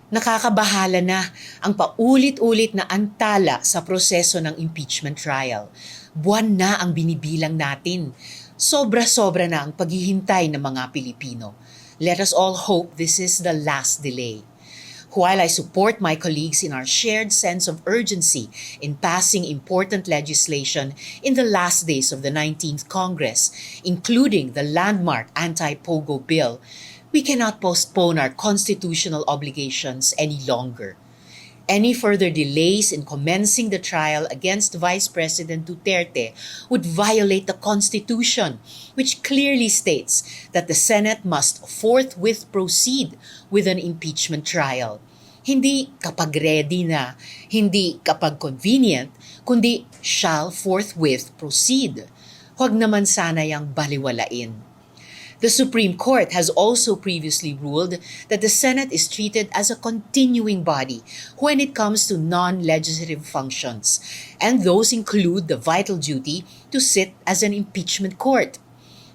Nakakabahala na ang paulit-ulit na antala sa proseso ng impeachment trial. Buwan na ang binibilang natin. Sobra-sobra na ang paghihintay ng mga Pilipino. Let us all hope this is the last delay. While I support my colleagues in our shared sense of urgency in passing important legislation in the last days of the 19th Congress, including the landmark anti-POGO bill, we cannot postpone our constitutional obligations any longer. Any further delays in commencing the trial against Vice President Duterte would violate the Constitution, which clearly states that the Senate must forthwith proceed with an impeachment trial. Hindi kapag ready na, hindi kapag convenient, kundi shall forthwith proceed. Huwag naman sana yang baliwalain. The Supreme Court has also previously ruled that the Senate is treated as a continuing body when it comes to non-legislative functions, and those include the vital duty to sit as an impeachment court.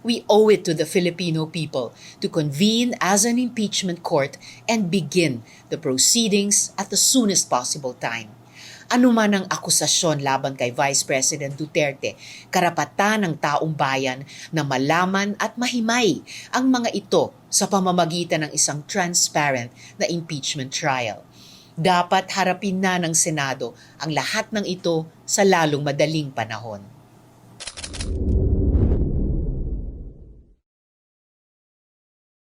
We owe it to the Filipino people to convene as an impeachment court and begin the proceedings at the soonest possible time. Ano man ang akusasyon laban kay Vice President Duterte, karapatan ng taong bayan na malaman at mahimay ang mga ito sa pamamagitan ng isang transparent na impeachment trial. Dapat harapin na ng Senado ang lahat ng ito sa lalong madaling panahon.